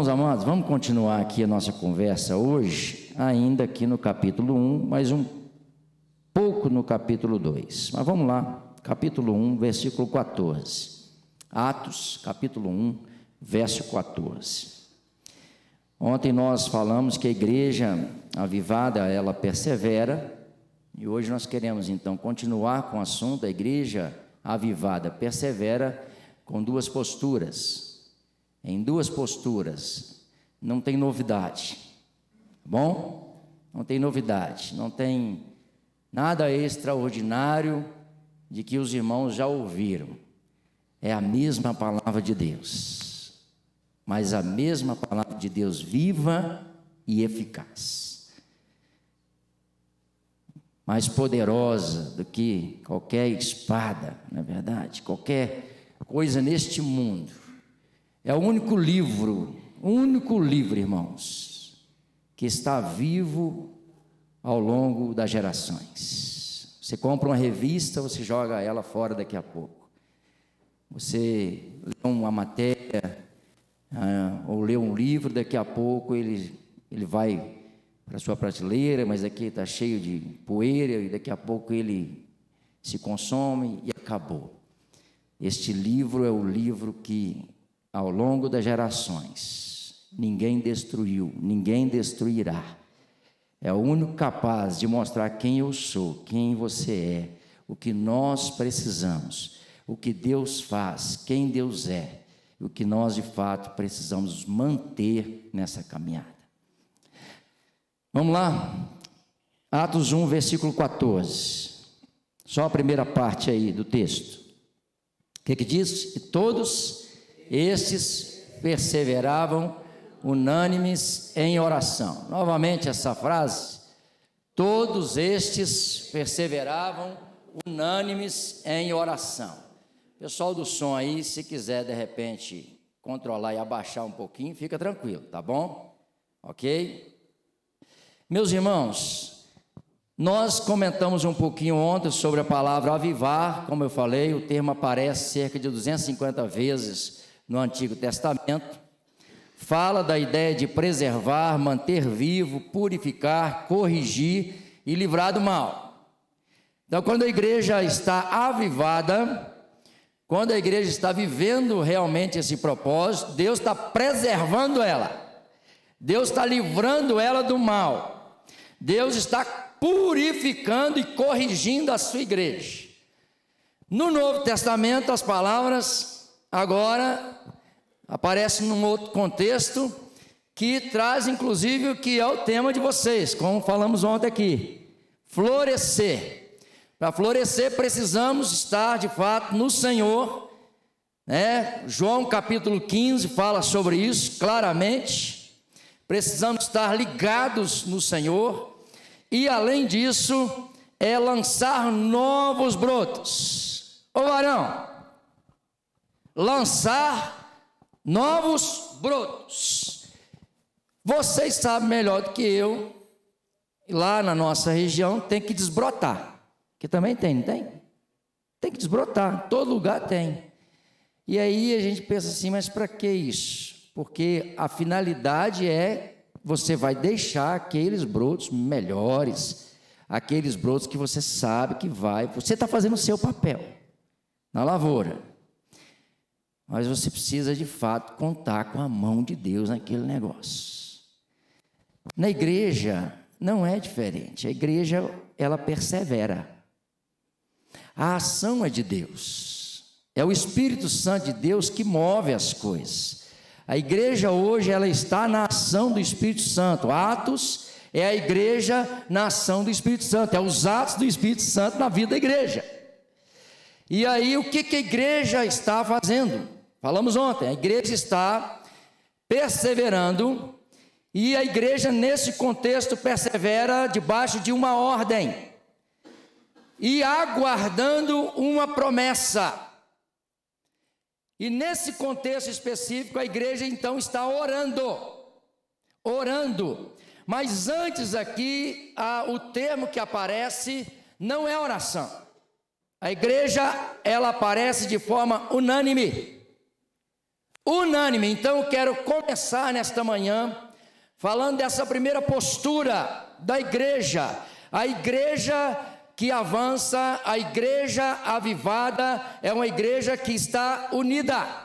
Irmãos amados, vamos continuar aqui a nossa conversa hoje, ainda aqui no capítulo 1, mas um pouco no capítulo 2. Mas vamos lá, capítulo 1, versículo 14. Atos, capítulo 1, verso 14. Ontem nós falamos que a igreja avivada, ela persevera, e hoje nós queremos então continuar com o assunto da igreja avivada persevera com duas posturas. Em duas posturas, não tem novidade, bom? Não tem novidade, não tem nada extraordinário de que os irmãos já ouviram. É a mesma palavra de Deus, mas a mesma palavra de Deus viva e eficaz, mais poderosa do que qualquer espada, na verdade, qualquer coisa neste mundo. É o único livro, irmãos, que está vivo ao longo das gerações. Você compra uma revista, você joga ela fora daqui a pouco. Você lê uma matéria, ou lê um livro, daqui a pouco ele vai para a sua prateleira, mas aqui está cheio de poeira, e daqui a pouco ele se consome e acabou. Este livro é o livro que, ao longo das gerações, ninguém destruiu, ninguém destruirá. É o único capaz de mostrar quem eu sou, quem você é, o que nós precisamos, o que Deus faz, quem Deus é, o que nós de fato precisamos manter nessa caminhada. Vamos lá, Atos 1, versículo 14, só a primeira parte aí do texto. O que diz? E todos estes perseveravam unânimes em oração. Novamente essa frase, todos estes perseveravam unânimes em oração. Pessoal do som aí, se quiser de repente controlar e abaixar um pouquinho, fica tranquilo, tá bom? Ok? Meus irmãos, nós comentamos um pouquinho ontem sobre a palavra avivar. Como eu falei, o termo aparece cerca de 250 vezes no Antigo Testamento. Fala da ideia de preservar, manter vivo, purificar, corrigir e livrar do mal. Então, quando a igreja está avivada, quando a igreja está vivendo realmente esse propósito, Deus está preservando ela, Deus está livrando ela do mal, Deus está purificando e corrigindo a sua igreja. No Novo Testamento, as palavras agora aparecem num outro contexto, que traz inclusive o que é o tema de vocês, como falamos ontem aqui: florescer. Para florescer precisamos estar de fato no Senhor, né? João capítulo 15 fala sobre isso claramente. Precisamos estar ligados no Senhor. E além disso, é lançar novos brotos. Ô varão, lançar novos brotos. Vocês sabem melhor do que eu, lá na nossa região tem que desbrotar. Que também tem, não tem? Tem que desbrotar, todo lugar tem. E aí a gente pensa assim, mas para que isso? Porque a finalidade é, você vai deixar aqueles brotos melhores, aqueles brotos que você sabe que você está fazendo o seu papel na lavoura, mas você precisa de fato contar com a mão de Deus naquele negócio. Na igreja não é diferente, a igreja ela persevera, a ação é de Deus, é o Espírito Santo de Deus que move as coisas. A igreja hoje ela está na ação do Espírito Santo. Atos é a igreja na ação do Espírito Santo, é os atos do Espírito Santo na vida da igreja. E aí o que a igreja está fazendo? Falamos ontem, a igreja está perseverando, e a igreja nesse contexto persevera debaixo de uma ordem e aguardando uma promessa. E nesse contexto específico, a igreja então está orando. Mas antes aqui, o termo que aparece não é oração. A igreja, ela aparece de forma unânime. unânime. Então eu quero começar nesta manhã falando dessa primeira postura da igreja, a igreja que avança, a igreja avivada, é uma igreja que está unida.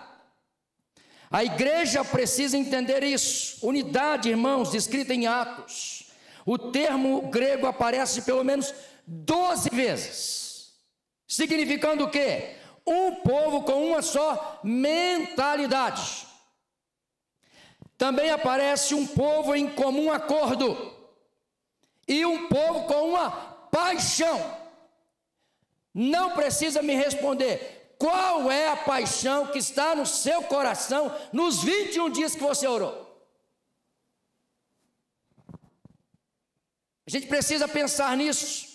A igreja precisa entender isso. Unidade, irmãos, descrita em Atos. O termo grego aparece pelo menos 12 vezes, significando o quê? Um povo com uma só mentalidade. Também aparece um povo em comum acordo e um povo com uma paixão. Não precisa me responder qual é a paixão que está no seu coração nos 21 dias que você orou. A gente precisa pensar nisso.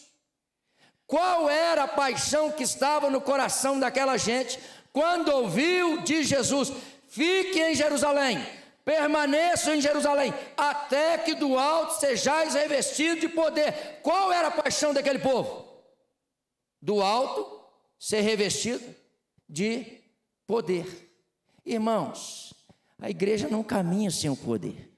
Qual era a paixão que estava no coração daquela gente quando ouviu de Jesus: fique em Jerusalém, permaneçam em Jerusalém, até que do alto sejais revestidos de poder. Qual era a paixão daquele povo? Do alto ser revestido de poder. Irmãos, a igreja não caminha sem o poder.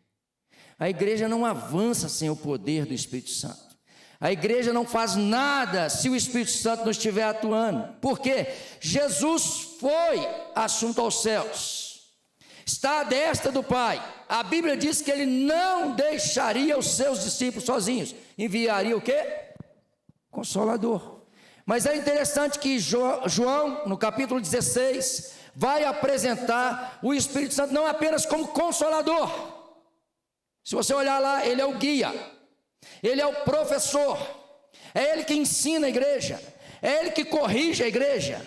A igreja não avança sem o poder do Espírito Santo. A igreja não faz nada se o Espírito Santo não estiver atuando. Por quê? Jesus foi assunto aos céus, está à destra do Pai. A Bíblia diz que ele não deixaria os seus discípulos sozinhos. Enviaria o quê? Consolador. Mas é interessante que João, no capítulo 16, vai apresentar o Espírito Santo não apenas como consolador. Se você olhar lá, ele é o guia, ele é o professor, é ele que ensina a igreja, é ele que corrige a igreja.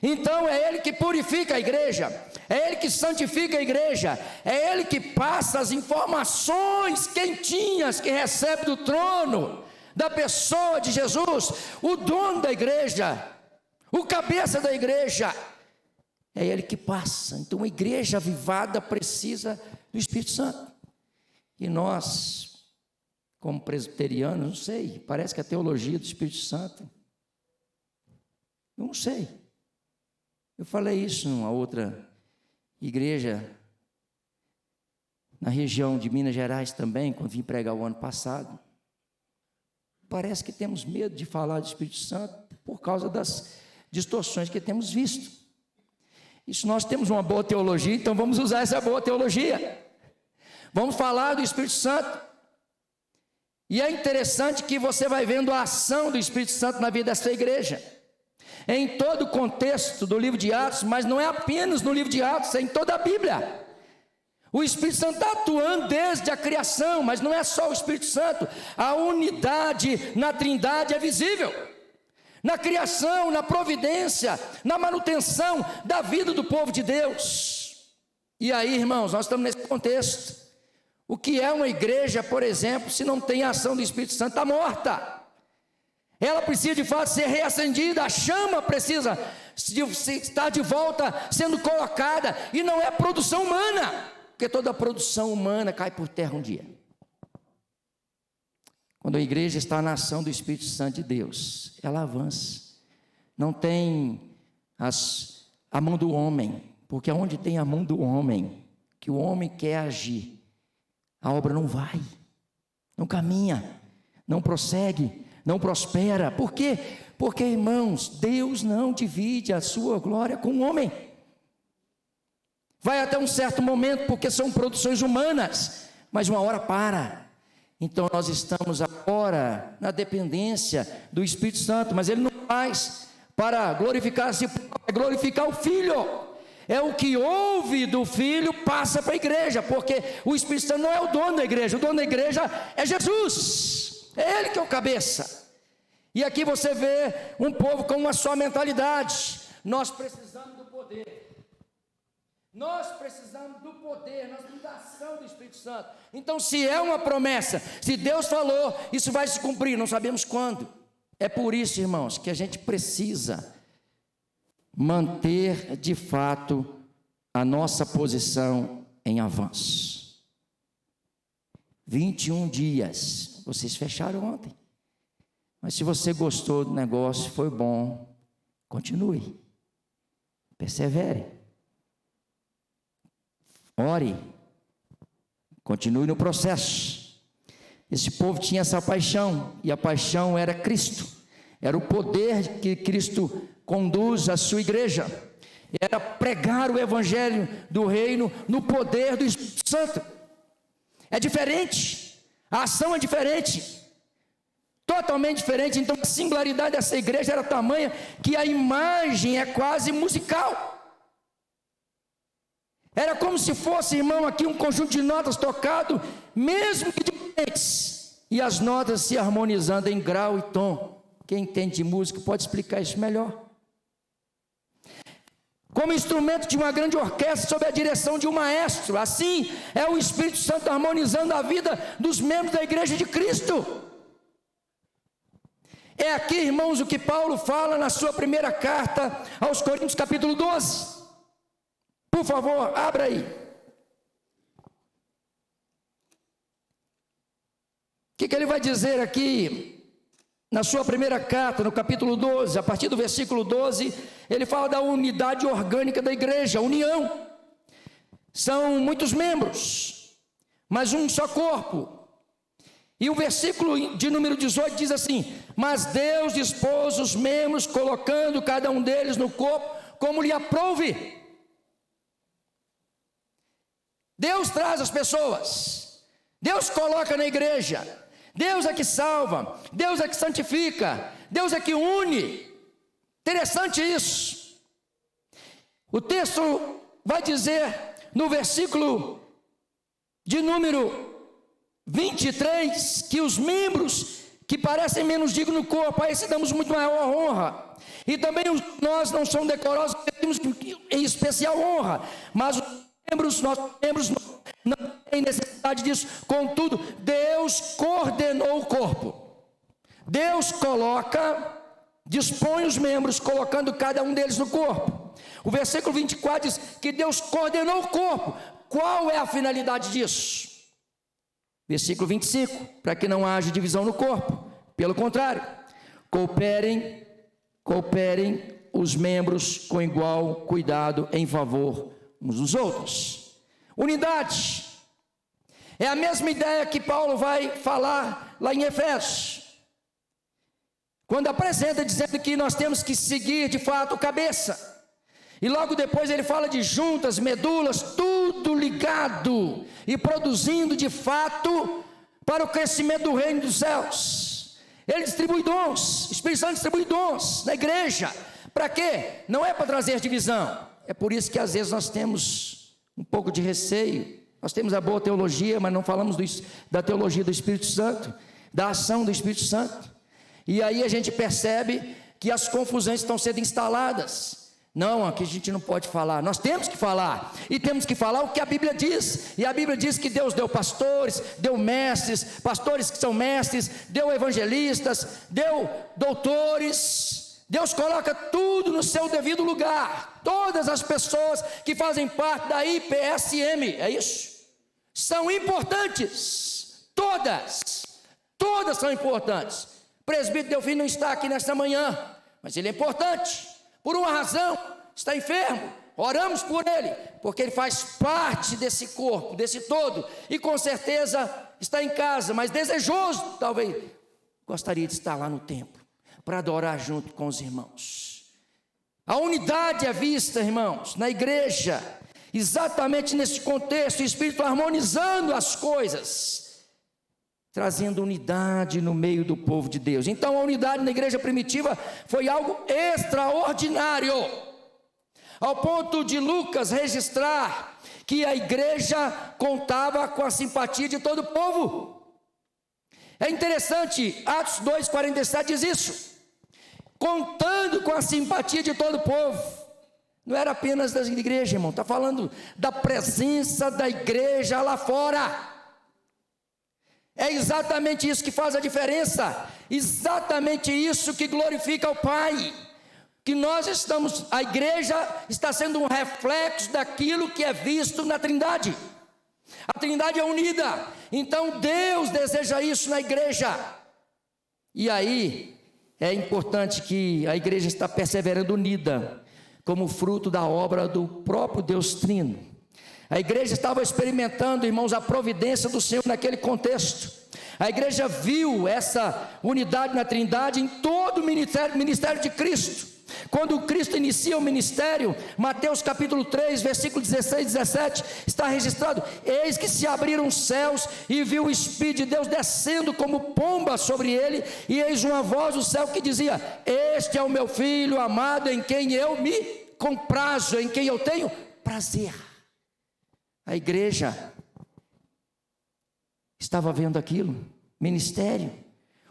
Então é ele que purifica a igreja, é ele que santifica a igreja, é ele que passa as informações quentinhas que recebe do trono da pessoa de Jesus, o dono da igreja, o cabeça da igreja, é ele que passa. Então a igreja avivada precisa do Espírito Santo. E nós, como presbiterianos, não sei, parece que a teologia do Espírito Santo, eu não sei. Eu falei isso numa outra igreja, na região de Minas Gerais também, quando vim pregar o ano passado. Parece que temos medo de falar do Espírito Santo por causa das distorções que temos visto. Isso, nós temos uma boa teologia, então vamos usar essa boa teologia. Vamos falar do Espírito Santo. E é interessante que você vai vendo a ação do Espírito Santo na vida dessa igreja, em todo o contexto do livro de Atos, mas não é apenas no livro de Atos, é em toda a Bíblia. O Espírito Santo está atuando desde a criação, mas não é só o Espírito Santo. A unidade na Trindade é visível na criação, na providência, na manutenção da vida do povo de Deus. E aí, irmãos, nós estamos nesse contexto. O que é uma igreja, por exemplo, se não tem a ação do Espírito Santo? Está morta. Ela precisa de fato ser reacendida, a chama precisa estar de volta, sendo colocada, e não é produção humana, porque toda produção humana cai por terra um dia. Quando a igreja está na ação do Espírito Santo de Deus, ela avança. Não tem a mão do homem, porque onde tem a mão do homem, que o homem quer agir, a obra não vai, não caminha, não prossegue, não prospera. Por quê? Porque, irmãos, Deus não divide a sua glória com o homem. Vai até um certo momento, porque são produções humanas, mas uma hora para. Então nós estamos agora na dependência do Espírito Santo, mas ele não faz para glorificar a si próprio, é glorificar o Filho. É o que ouve do Filho passa para a igreja, porque o Espírito Santo não é o dono da igreja, o dono da igreja é Jesus, é ele que é o cabeça. E aqui você vê um povo com uma só mentalidade. Nós precisamos do poder, nós precisamos do poder, nós precisamos da ação do Espírito Santo. Então, se é uma promessa, se Deus falou, isso vai se cumprir, não sabemos quando. É por isso, irmãos, que a gente precisa manter de fato a nossa posição em avanço. 21 dias, vocês fecharam ontem, mas se você gostou do negócio, foi bom, continue, persevere. ore, continue no processo. Esse povo tinha essa paixão, e a paixão era Cristo, era o poder que Cristo conduz à sua igreja, era pregar o evangelho do reino no poder do Espírito Santo. É diferente, a ação é diferente, totalmente diferente. Então a singularidade dessa igreja era tamanha que a imagem é quase musical. Era como se fosse, irmão, aqui um conjunto de notas tocado, mesmo que diferentes, e as notas se harmonizando em grau e tom. Quem entende de música pode explicar isso melhor. Como instrumento de uma grande orquestra sob a direção de um maestro, assim é o Espírito Santo harmonizando a vida dos membros da igreja de Cristo. É aqui, irmãos, o que Paulo fala na sua primeira carta aos Coríntios, capítulo 12. Por favor, abra aí. O que ele vai dizer aqui na sua primeira carta, no capítulo 12, a partir do versículo 12, ele fala da unidade orgânica da igreja, união. São muitos membros, mas um só corpo. E o versículo de número 18 diz assim: mas Deus dispôs os membros, colocando cada um deles no corpo, como lhe aprouve. Deus traz as pessoas, Deus coloca na igreja, Deus é que salva, Deus é que santifica, Deus é que une. Interessante isso. O texto vai dizer no versículo de número 23 que os membros que parecem menos dignos no corpo, a esse damos muito maior honra. E também nós não somos decorosos, temos em especial honra, mas os nossos membros não têm necessidade disso. Contudo, Deus coordenou o corpo. Deus dispõe os membros, colocando cada um deles no corpo. O versículo 24 diz que Deus coordenou o corpo. Qual é a finalidade disso? Versículo 25, para que não haja divisão no corpo. Pelo contrário, cooperem os membros com igual cuidado em favor uns dos outros. Unidade é a mesma ideia que Paulo vai falar lá em Efésios, quando apresenta dizendo que nós temos que seguir de fato cabeça. E logo depois ele fala de juntas, medulas, tudo ligado e produzindo de fato para o crescimento do reino dos céus. Ele distribui dons, o Espírito Santo distribui dons na igreja. Para quê? Não é para trazer divisão. É por isso que às vezes nós temos um pouco de receio. Nós temos a boa teologia, mas não falamos da teologia do Espírito Santo, da ação do Espírito Santo. E aí a gente percebe que as confusões estão sendo instaladas. Não, aqui a gente não pode falar. Nós temos que falar, e temos que falar o que a Bíblia diz. E a Bíblia diz que Deus deu pastores, deu mestres, pastores que são mestres, deu evangelistas, deu doutores. Deus coloca tudo no seu devido lugar. Todas as pessoas que fazem parte da IPSM, é isso? São importantes. Todas são importantes. O presbítero Delfim não está aqui nesta manhã, mas ele é importante. Por uma razão, está enfermo. Oramos por ele, porque ele faz parte desse corpo, desse todo. E com certeza está em casa, mas desejoso, talvez, gostaria de estar lá no templo para adorar junto com os irmãos. A unidade é vista, irmãos, na igreja, exatamente nesse contexto, o Espírito harmonizando as coisas, trazendo unidade no meio do povo de Deus. Então a unidade na igreja primitiva foi algo extraordinário, ao ponto de Lucas registrar que a igreja contava com a simpatia de todo o povo. É interessante, Atos 2,47 diz isso, contando com a simpatia de todo o povo. Não era apenas das igrejas, irmão, está falando da presença da igreja lá fora. É exatamente isso que faz a diferença, exatamente isso que glorifica ao Pai, que a igreja está sendo um reflexo daquilo que é visto na Trindade. A Trindade é unida, então Deus deseja isso na igreja. E aí é importante que a igreja está perseverando unida, como fruto da obra do próprio Deus Trino. A igreja estava experimentando, irmãos, a providência do Senhor naquele contexto. A igreja viu essa unidade na Trindade em todo o ministério de Cristo. Quando Cristo inicia o ministério, Mateus capítulo 3, versículo 16 e 17, está registrado: eis que se abriram os céus, e viu o Espírito de Deus descendo como pomba sobre ele, e eis uma voz do céu que dizia: este é o meu Filho amado, em quem eu me comprazo, em quem eu tenho prazer. A igreja estava vendo aquilo, ministério,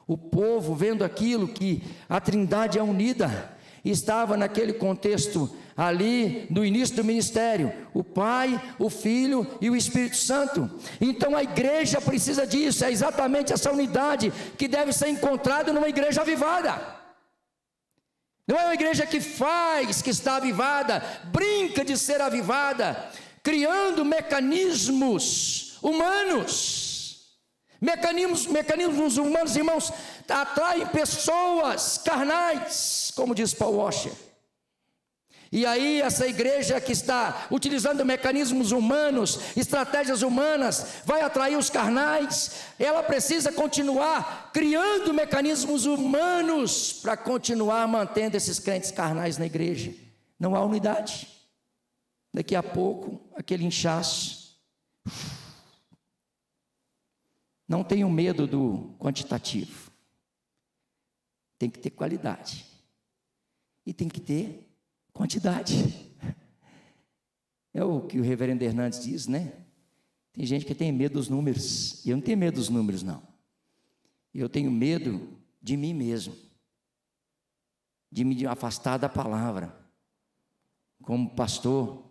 o povo vendo aquilo, que a Trindade é unida. Estava naquele contexto ali no início do ministério, o Pai, o Filho e o Espírito Santo. Então a igreja precisa disso, é exatamente essa unidade que deve ser encontrada numa igreja avivada. Não é uma igreja que faz, que está avivada, brinca de ser avivada, criando mecanismos humanos. Mecanismos humanos, irmãos, atraem pessoas carnais, como diz Paul Washer. E aí essa igreja que está utilizando mecanismos humanos, estratégias humanas, vai atrair os carnais. Ela precisa continuar criando mecanismos humanos para continuar mantendo esses crentes carnais na igreja. Não há unidade. Daqui a pouco, aquele inchaço. Não tenham medo do quantitativo. Tem que ter qualidade. E tem que ter quantidade. É o que o reverendo Hernandes diz, né? Tem gente que tem medo dos números. E eu não tenho medo dos números, não. Eu tenho medo de mim mesmo. De me afastar da palavra. Como pastor.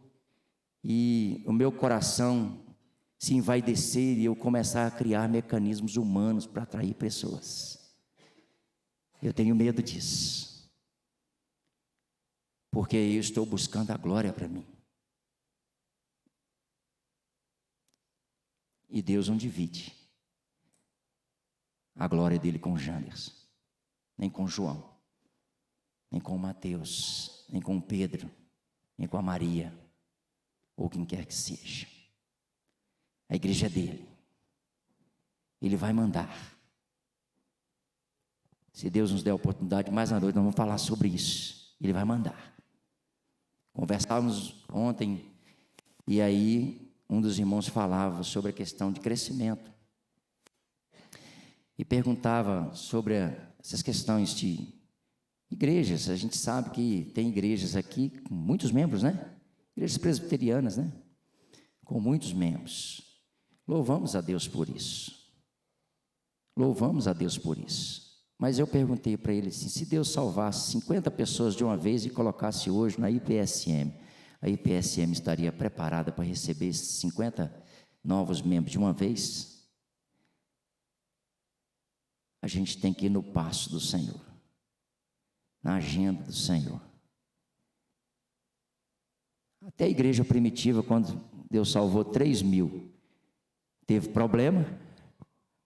E o meu coração se envaidecer e eu começar a criar mecanismos humanos para atrair pessoas. Eu tenho medo disso. Porque eu estou buscando a glória para mim. E Deus não divide a glória dele com Janderson, nem com João, nem com Mateus, nem com Pedro, nem com a Maria, ou quem quer que seja. A igreja é dele. Ele vai mandar. Se Deus nos der a oportunidade, mais na noite nós vamos falar sobre isso. Ele vai mandar. Conversávamos ontem, e aí um dos irmãos falava sobre a questão de crescimento. E perguntava sobre essas questões de igrejas. A gente sabe que tem igrejas aqui com muitos membros, né? Igrejas presbiterianas, né? Com muitos membros. Louvamos a Deus por isso. Louvamos a Deus por isso. Mas eu perguntei para ele assim: se Deus salvasse 50 pessoas de uma vez e colocasse hoje na IPSM, a IPSM estaria preparada para receber esses 50 novos membros de uma vez? A gente tem que ir no passo do Senhor, na agenda do Senhor. Até a igreja primitiva, quando Deus salvou 3.000, teve problema.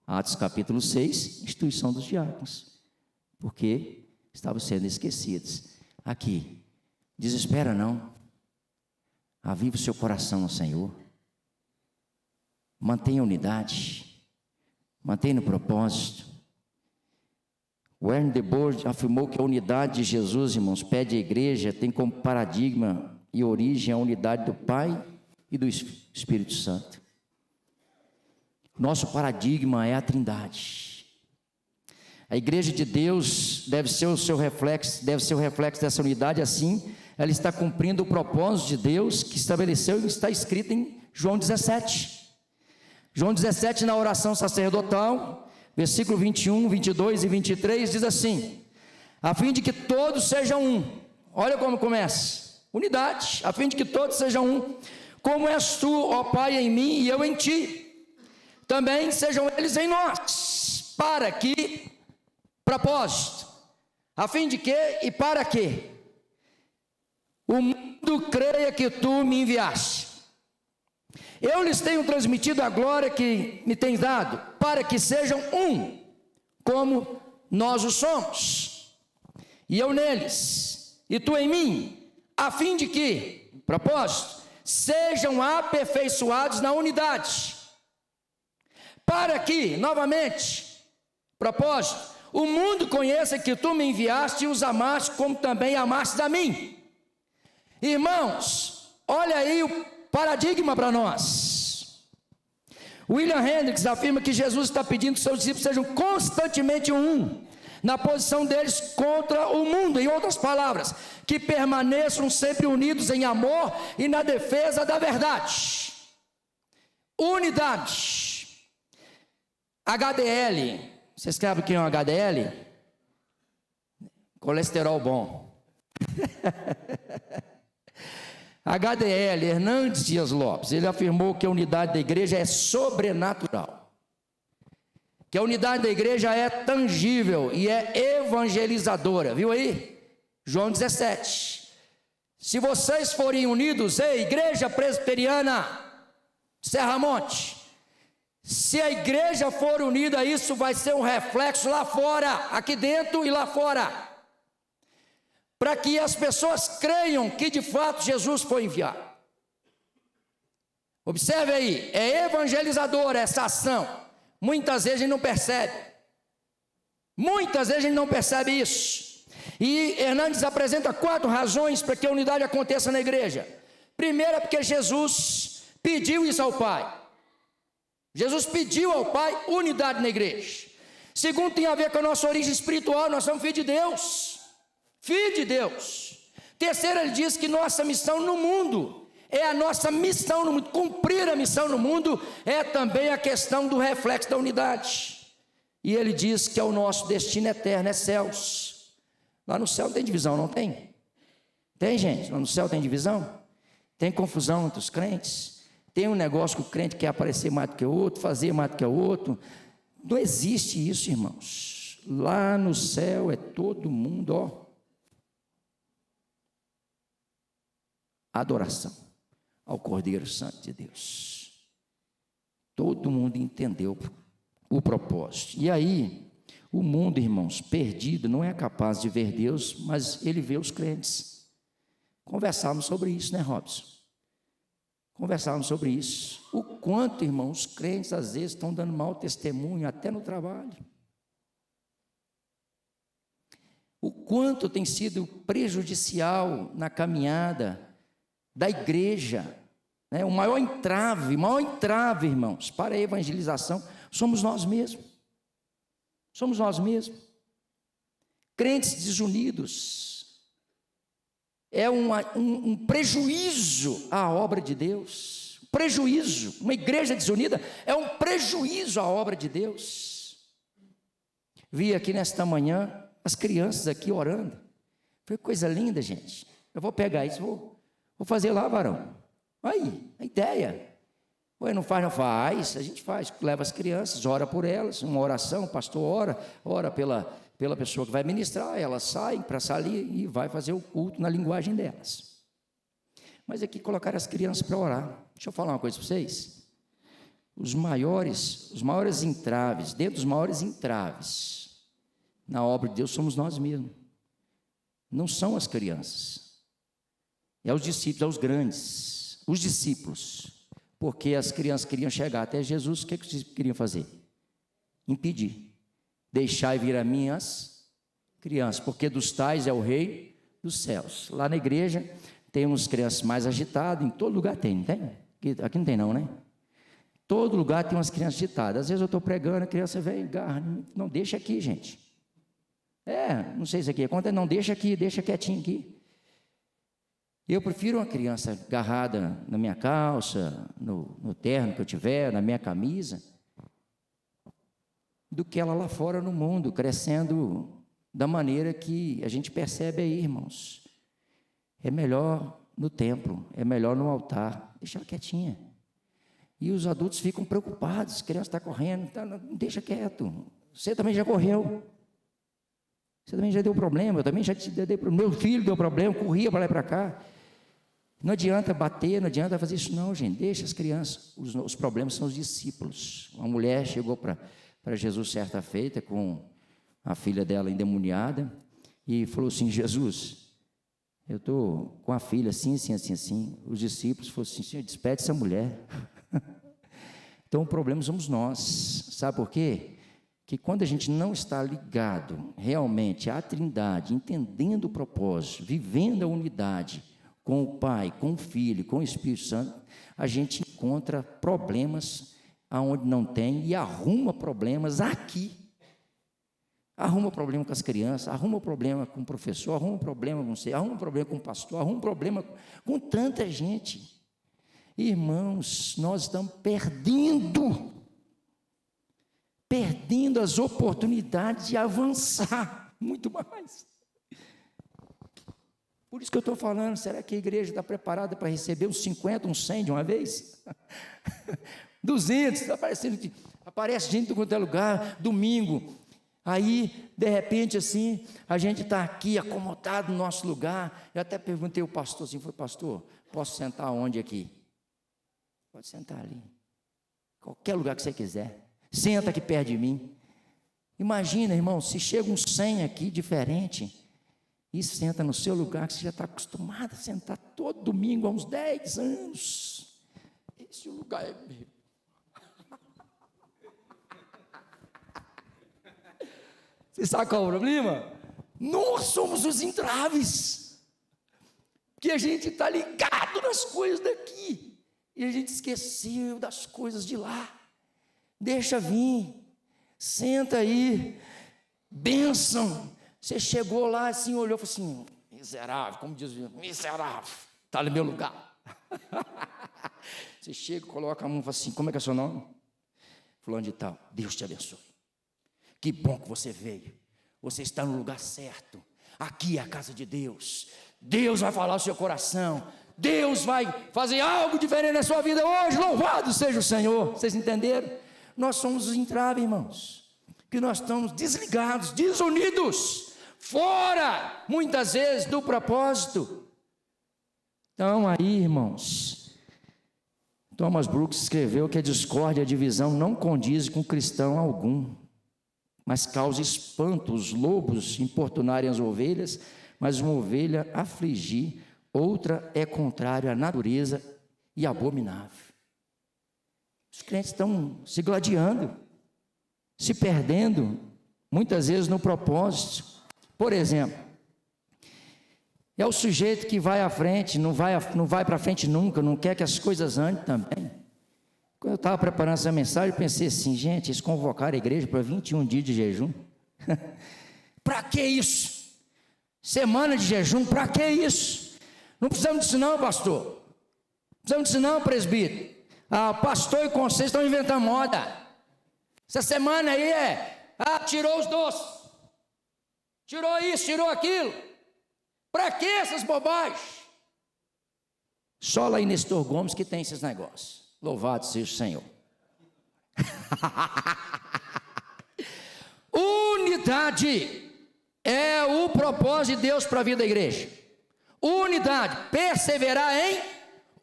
Atos capítulo 6, instituição dos diáconos, porque estavam sendo esquecidos. Aqui, desespera não, aviva o seu coração no Senhor, mantenha a unidade, mantenha no propósito. Werner de Boer afirmou que a unidade de Jesus, irmãos, pede à igreja, tem como paradigma e origem a unidade do Pai e do Espírito Santo. Nosso paradigma é a Trindade. A igreja de Deus deve ser o seu reflexo, dessa unidade. Assim, ela está cumprindo o propósito de Deus que estabeleceu e está escrito em João 17. João 17, na oração sacerdotal, versículo 21, 22 e 23, diz assim: a fim de que todos sejam um. Olha como começa: unidade, a fim de que todos sejam um, como és tu, ó Pai, em mim e eu em ti, também sejam eles em nós, para que, propósito, a fim de que e para que o mundo creia que tu me enviaste. Eu lhes tenho transmitido a glória que me tens dado, para que sejam um, como nós o somos, e eu neles, e tu em mim, a fim de que, propósito, sejam aperfeiçoados na unidade, para que, novamente, propósito, o mundo conheça que tu me enviaste e os amaste, como também amaste a mim. Irmãos, olha aí o paradigma para nós. William Hendricks afirma que Jesus está pedindo que seus discípulos sejam constantemente um, na posição deles contra o mundo. Em outras palavras, que permaneçam sempre unidos em amor e na defesa da verdade. Unidade. HDL. Você sabe o que é um HDL? Colesterol bom. HDL, Hernandes Dias Lopes, ele afirmou que a unidade da igreja é sobrenatural, que a unidade da igreja é tangível e é evangelizadora, viu aí? João 17, se vocês forem unidos, ei, igreja presbiteriana, Serra Monte, se a igreja for unida, isso vai ser um reflexo lá fora, aqui dentro e lá fora, para que as pessoas creiam que de fato Jesus foi enviado. Observe aí, é evangelizadora essa ação. Muitas vezes a gente não percebe. Muitas vezes a gente não percebe isso. E Hernandes apresenta 4 razões para que a unidade aconteça na igreja. Primeiro é porque Jesus pediu isso ao Pai. Jesus pediu ao Pai unidade na igreja. Segundo, tem a ver com a nossa origem espiritual, nós somos filhos de Deus. Filho de Deus. Terceiro, ele diz que nossa missão no mundo, é a nossa missão no mundo, cumprir a missão no mundo, é também a questão do reflexo da unidade. E ele diz que é o nosso destino eterno, é céus. Lá no céu tem divisão, não tem? Tem, gente? Lá no céu tem divisão? Tem confusão entre os crentes? Tem um negócio que o crente quer aparecer mais do que o outro, fazer mais do que o outro? Não existe isso, irmãos. Lá no céu é todo mundo, ó, adoração ao Cordeiro Santo de Deus. Todo mundo entendeu o propósito. E aí, o mundo, irmãos, perdido, não é capaz de ver Deus, mas ele vê os crentes. Conversávamos sobre isso, né, Robson? Conversávamos sobre isso. O quanto, irmãos, os crentes às vezes estão dando mau testemunho até no trabalho. O quanto tem sido prejudicial na caminhada da igreja, né? O maior entrave, irmãos, para a evangelização, somos nós mesmos. Somos nós mesmos. Crentes desunidos, é um prejuízo à obra de Deus, prejuízo, uma igreja desunida é um prejuízo à obra de Deus. Vi aqui nesta manhã, as crianças aqui orando, foi coisa linda, gente. Eu vou pegar isso, vou fazer lá, varão. Aí, a ideia. Ué, não faz, a gente faz. Leva as crianças, ora por elas, uma oração, o pastor ora pela pessoa que vai ministrar, elas saem para a salinha e vai fazer o culto na linguagem delas. Mas aqui colocar as crianças para orar. Deixa eu falar uma coisa para vocês. Os maiores entraves, dentro dos maiores entraves na obra de Deus somos nós mesmos. Não são as crianças. É os discípulos, é os grandes, os discípulos, porque as crianças queriam chegar até Jesus, o que os discípulos queriam fazer? Impedir, deixai vir a mim as crianças, porque dos tais é o rei dos céus. Lá na igreja tem uns crianças mais agitadas, em todo lugar tem, não tem? Aqui não tem não, né? Todo lugar tem umas crianças agitadas. Às vezes eu estou pregando, a criança vem, não, deixa aqui, gente. Não sei se aqui acontece, não, deixa aqui, deixa quietinho aqui. Eu prefiro uma criança agarrada na minha calça, no terno que eu tiver, na minha camisa, do que ela lá fora no mundo, crescendo da maneira que a gente percebe aí, irmãos. É melhor no templo, é melhor no altar, deixa ela quietinha. E os adultos ficam preocupados, a criança está correndo, deixa quieto. Você também já correu. Você também já deu problema, eu também já te dei problema. Meu filho deu problema, corria para lá e para cá. Não adianta bater, não adianta fazer isso não, gente. Deixa as crianças. Os problemas são os discípulos. Uma mulher chegou para Jesus certa feita com a filha dela endemoniada e falou assim: Jesus, Eu estou com a filha assim, assim, assim, assim. Os discípulos falaram assim: Senhor, despede essa mulher. Então o problema somos nós. Sabe por quê? Que quando a gente não está ligado realmente à Trindade, entendendo o propósito, vivendo a unidade com o Pai, com o Filho, com o Espírito Santo, a gente encontra problemas aonde não tem e arruma problemas aqui. Arruma problema com as crianças, arruma problema com o professor, arruma problema com você, arruma problema com o pastor, arruma problema com tanta gente. Irmãos, nós estamos perdendo as oportunidades de avançar muito mais. Por isso que eu estou falando, será que a igreja está preparada para receber uns 50, uns 100 de uma vez? 200, aparece gente em qualquer lugar, domingo. Aí, de repente, assim, a gente está aqui acomodado no nosso lugar. Eu até perguntei ao pastor assim, falei: pastor, posso sentar onde aqui? Pode sentar ali, qualquer lugar que você quiser. Senta aqui perto de mim. Imagina, irmão, se chega uns 100 aqui, diferente, e senta no seu lugar, que você já está acostumado a sentar todo domingo há uns 10 anos. Esse lugar é meu. Você sabe qual é o problema? Nós somos os entraves, porque a gente está ligado nas coisas daqui, e a gente esqueceu das coisas de lá. Deixa vir, senta aí, bênção. Você chegou lá assim, olhou e falou assim: miserável, como diz o miserável, está no meu lugar. Você chega, coloca a mão e fala assim: como é que é o seu nome? Fulano de tal. Deus te abençoe. Que bom que você veio. Você está no lugar certo. Aqui é a casa de Deus. Deus vai falar ao seu coração. Deus vai fazer algo diferente na sua vida hoje. Louvado seja o Senhor. Vocês entenderam? Nós somos os entraves, irmãos, que nós estamos desligados, desunidos, fora, muitas vezes, do propósito. Então aí, irmãos, Thomas Brooks escreveu que a discórdia e a divisão não condiz com cristão algum, mas causa espanto os lobos importunarem as ovelhas, mas uma ovelha afligir, outra é contrária à natureza e abominável. Os crentes estão se gladiando, se perdendo, muitas vezes no propósito. Por exemplo, é o sujeito que vai à frente, não vai para frente nunca, não quer que as coisas andem também. Quando eu estava preparando essa mensagem, eu pensei assim: gente, eles convocaram a igreja para 21 dias de jejum. Para que isso? Semana de jejum, para que isso? Não precisamos disso não, pastor. Não precisamos disso não, presbítero. Pastor e conselho estão inventando moda. Essa semana aí tirou os doces, tirou isso, tirou aquilo. Para que essas bobagens? Só lá em Nestor Gomes que tem esses negócios. Louvado seja o Senhor. Unidade é o propósito de Deus para a vida da igreja. Unidade, perseverar em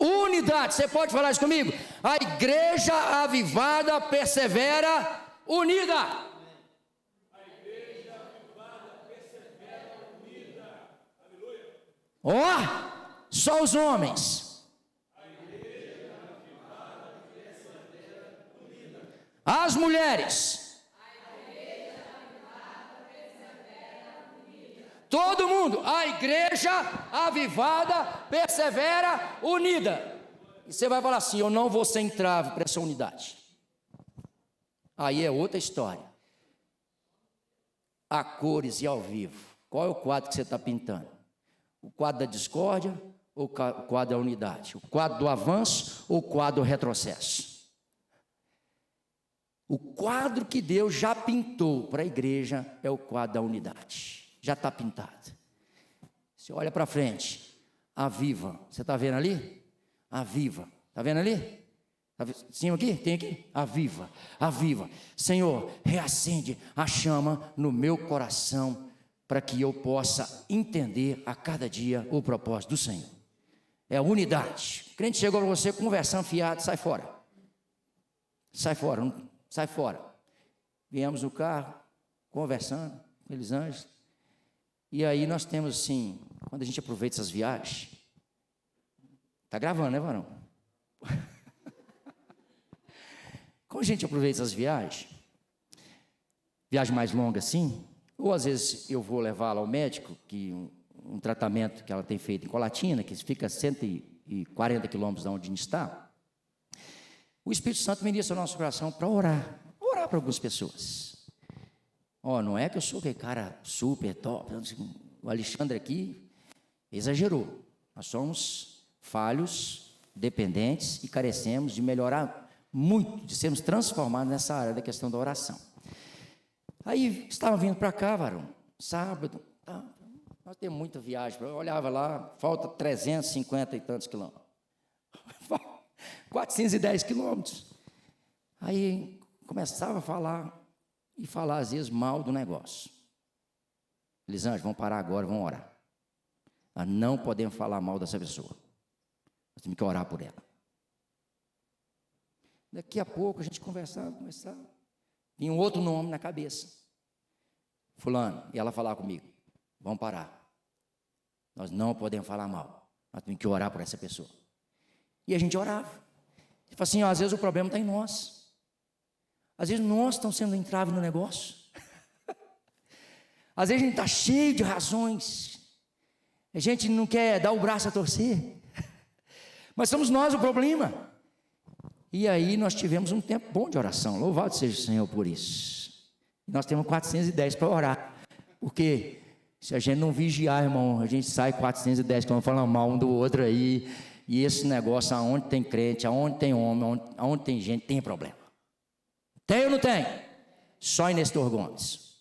unidade. Você pode falar isso comigo? A igreja avivada persevera unida. A igreja avivada persevera unida. Aleluia. Ó, só os homens. A igreja avivada persevera unida. As mulheres. A igreja avivada persevera unida. Todo mundo. A igreja avivada persevera unida. E você vai falar assim: eu não vou ser entrave para essa unidade. Aí é outra história. A cores e ao vivo. Qual é o quadro que você está pintando? O quadro da discórdia ou o quadro da unidade? O quadro do avanço ou o quadro do retrocesso? O quadro que Deus já pintou para a igreja é o quadro da unidade. Já está pintado. Você olha para frente. Aviva. Você está vendo ali? Aviva. Está vendo ali? Sim, aqui? Tem aqui? Aviva. Aviva. Senhor, reacende a chama no meu coração para que eu possa entender a cada dia o propósito do Senhor. É a unidade. O crente chegou para você conversando fiado, sai fora. Sai fora, sai fora. Viemos no carro, conversando, aqueles anjos. E aí nós temos assim, quando a gente aproveita essas viagens, tá gravando, né, varão? Quando a gente aproveita essas viagens, viagem mais longa assim, ou às vezes eu vou levá-la ao médico, que um tratamento que ela tem feito em Colatina, que fica a 140 quilômetros de onde a gente está, o Espírito Santo ministra ao nosso coração para orar para algumas pessoas. Não é que eu sou aquele cara super top, o Alexandre aqui exagerou. Nós somos falhos, dependentes e carecemos de melhorar muito, de sermos transformados nessa área da questão da oração. Aí, estava vindo para cá, varão, sábado, nós temos muita viagem, eu olhava lá, falta 350 e tantos quilômetros, 410 quilômetros. Aí, começava a falar às vezes mal do negócio. Elisângela, vamos parar agora, vamos orar. Nós não podemos falar mal dessa pessoa, nós temos que orar por ela. Daqui a pouco a gente conversava, vinha um outro nome na cabeça, fulano, e ela falava comigo, vamos parar, nós não podemos falar mal, nós temos que orar por essa pessoa. E a gente orava. Tipo assim, às vezes o problema está em nós, às vezes nós estamos sendo entrave no negócio, às vezes a gente está cheio de razões, a gente não quer dar o braço a torcer, mas somos nós o problema. E aí nós tivemos um tempo bom de oração, louvado seja o Senhor por isso. Nós temos 410 para orar, porque se a gente não vigiar, irmão, a gente sai 410 quando falando mal um do outro aí, e esse negócio, aonde tem crente, aonde tem homem, aonde tem gente, tem problema. Tem ou não tem? Só em Nestor Gomes.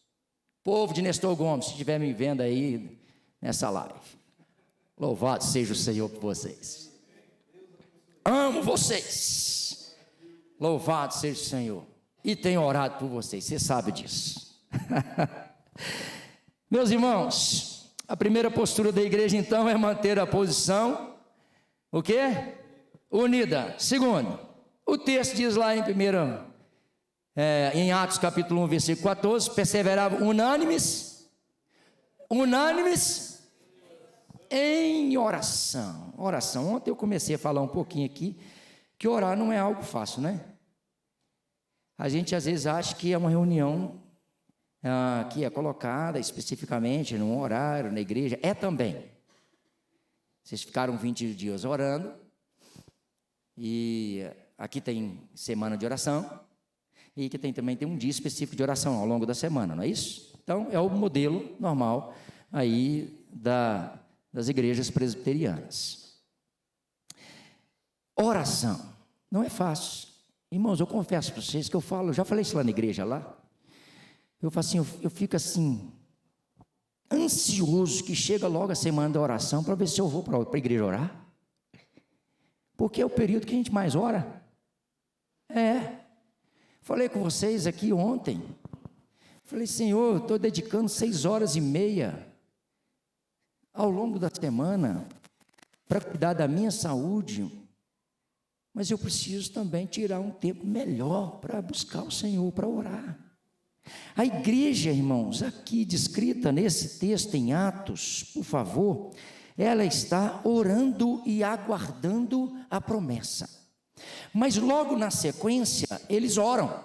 Povo de Nestor Gomes, se estiver me vendo aí nessa live, louvado seja o Senhor por vocês. Amo vocês. Louvado seja o Senhor. E tenho orado por vocês, você sabe disso. Meus irmãos, a primeira postura da igreja então é manter a posição, o quê? Unida. Segundo, o texto diz lá em Atos capítulo 1, versículo 14, perseveravam unânimes em oração. Ontem eu comecei a falar um pouquinho aqui, que orar não é algo fácil, né? A gente às vezes acha que é uma reunião que é colocada especificamente num horário, na igreja, é também. Vocês ficaram 20 dias orando, e aqui tem semana de oração, e aqui também tem um dia específico de oração ao longo da semana, não é isso? Então, é o modelo normal aí das igrejas presbiterianas. Oração não é fácil. Irmãos, eu confesso para vocês que eu já falei isso lá na igreja lá, eu falo assim, eu fico assim, ansioso que chega logo a semana da oração para ver se eu vou para a igreja orar, porque é o período que a gente mais ora. Falei com vocês aqui ontem, falei, Senhor, eu estou dedicando 6h30 ao longo da semana para cuidar da minha saúde, mas eu preciso também tirar um tempo melhor para buscar o Senhor, para orar. A igreja, irmãos, aqui descrita nesse texto em Atos, por favor, ela está orando e aguardando a promessa. Mas logo na sequência, eles oram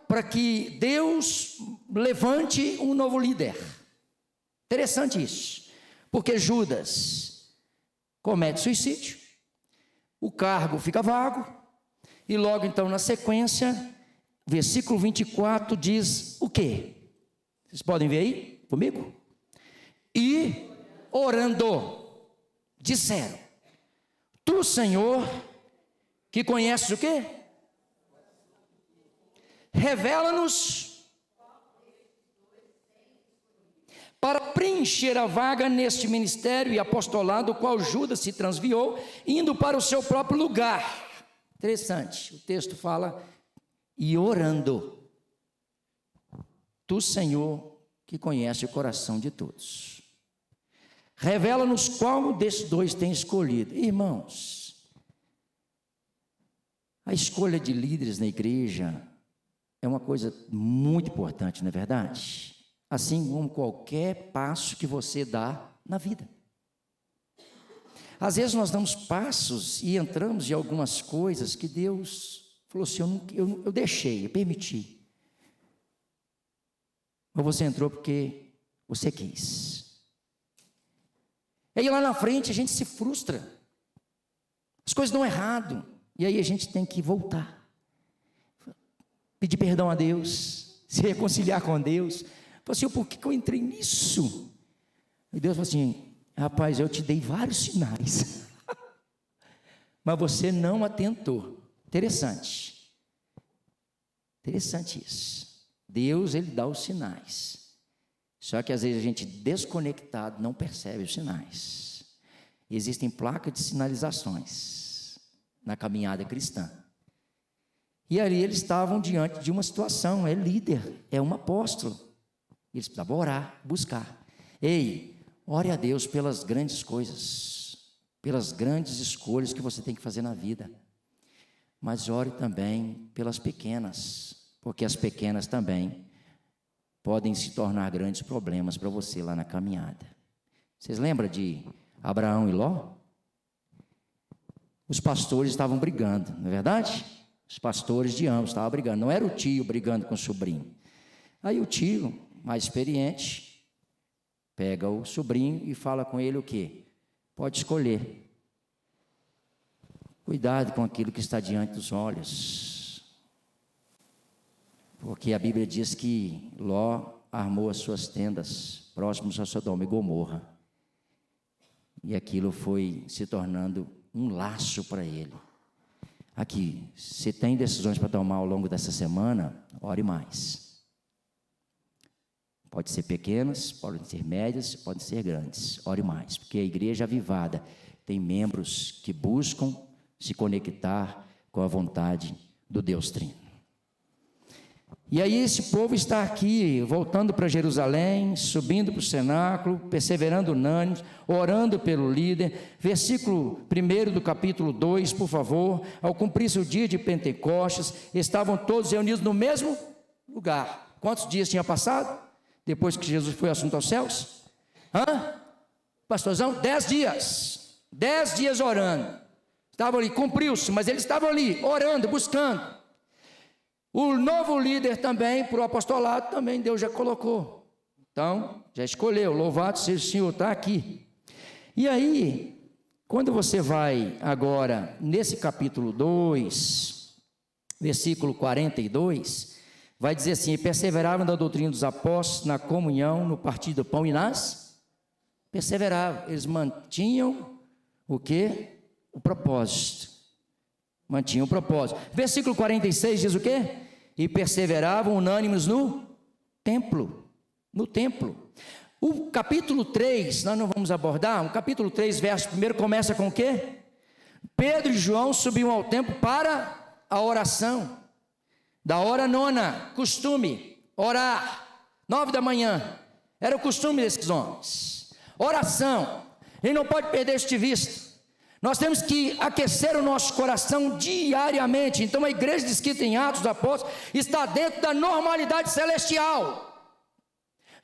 para que Deus levante um novo líder. Interessante isso, porque Judas comete suicídio, o cargo fica vago, e logo então na sequência, versículo 24 diz o quê? Vocês podem ver aí comigo? E orando, disseram, tu, Senhor, que conheces o quê? Revela-nos para preencher a vaga neste ministério e apostolado, o qual Judas se transviou, indo para o seu próprio lugar. Interessante, o texto fala, e orando, tu, Senhor, que conhece o coração de todos, revela-nos qual desses dois tem escolhido. Irmãos, a escolha de líderes na igreja é uma coisa muito importante, não é verdade? assim como qualquer passo que você dá na vida. Às vezes nós damos passos e entramos em algumas coisas que Deus falou assim, eu deixei, eu permiti. Mas você entrou porque você quis. E aí lá na frente a gente se frustra. As coisas dão errado. E aí a gente tem que voltar. Pedir perdão a Deus. Se reconciliar com Deus. Falei assim, por que eu entrei nisso? E Deus falou assim, rapaz, eu te dei vários sinais. Mas você não atentou. Interessante. Interessante isso. Deus, Ele dá os sinais. Só que às vezes a gente desconectado não percebe os sinais. Existem placas de sinalizações na caminhada cristã. E ali eles estavam diante de uma situação, é líder, é um apóstolo. Eles precisavam orar, buscar. Ei, ore a Deus pelas grandes coisas, pelas grandes escolhas que você tem que fazer na vida. Mas ore também pelas pequenas, porque as pequenas também podem se tornar grandes problemas para você lá na caminhada. Vocês lembram de Abraão e Ló? Os pastores estavam brigando, não é verdade? Os pastores de ambos estavam brigando. Não era o tio brigando com o sobrinho. Aí o tio, mais experiente, pega o sobrinho e fala com ele o quê? Pode escolher. Cuidado com aquilo que está diante dos olhos. Porque a Bíblia diz que Ló armou as suas tendas próximos a Sodoma e Gomorra. E aquilo foi se tornando um laço para ele. Aqui, se tem decisões para tomar ao longo dessa semana, ore mais. Pode ser pequenas, podem ser médias, podem ser grandes. Ore mais, porque a igreja avivada tem membros que buscam se conectar com a vontade do Deus Trino. E aí esse povo está aqui, voltando para Jerusalém, subindo para o cenáculo, perseverando unânimes, orando pelo líder. Versículo 1 do capítulo 2, por favor. Ao cumprir-se o dia de Pentecostes, estavam todos reunidos no mesmo lugar. Quantos dias tinha passado? Depois que Jesus foi assunto aos céus? Pastorzão? 10 dias. 10 dias orando. Estavam ali, cumpriu-se, mas eles estavam ali, orando, buscando. O novo líder também, para o apostolado, também Deus já colocou. Então, já escolheu, louvado seja o Senhor, está aqui. E aí, quando você vai agora, nesse capítulo 2, versículo 42, vai dizer assim, perseveravam na doutrina dos apóstolos, na comunhão, no partir do pão e nas... Perseveravam, eles mantinham o quê? O propósito. Mantinham o propósito. Versículo 46 diz o quê? E perseveravam unânimes no templo. No templo. O capítulo 3, nós não vamos abordar. O capítulo 3, verso 1 começa com o quê? Pedro e João subiam ao templo para a oração. Da hora 9, costume, orar. 9 da manhã. Era o costume desses homens. Oração. A gente não pode perder isso de vista. Nós temos que aquecer o nosso coração diariamente. Então a igreja descrita em Atos dos Apóstolos está dentro da normalidade celestial.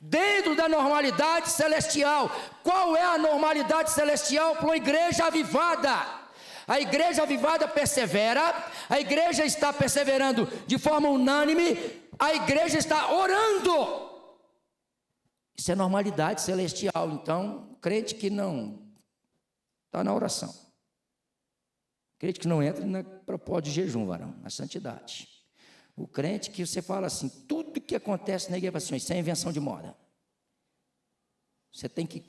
Dentro da normalidade celestial. Qual é a normalidade celestial para uma igreja avivada? A igreja avivada persevera, a igreja está perseverando de forma unânime, a igreja está orando. Isso é normalidade celestial. Então, crente que não está na oração. Crente que não entra na propósito de jejum, varão, na santidade. O crente que você fala assim, tudo que acontece na igreja, assim, isso é invenção de moda. Você tem que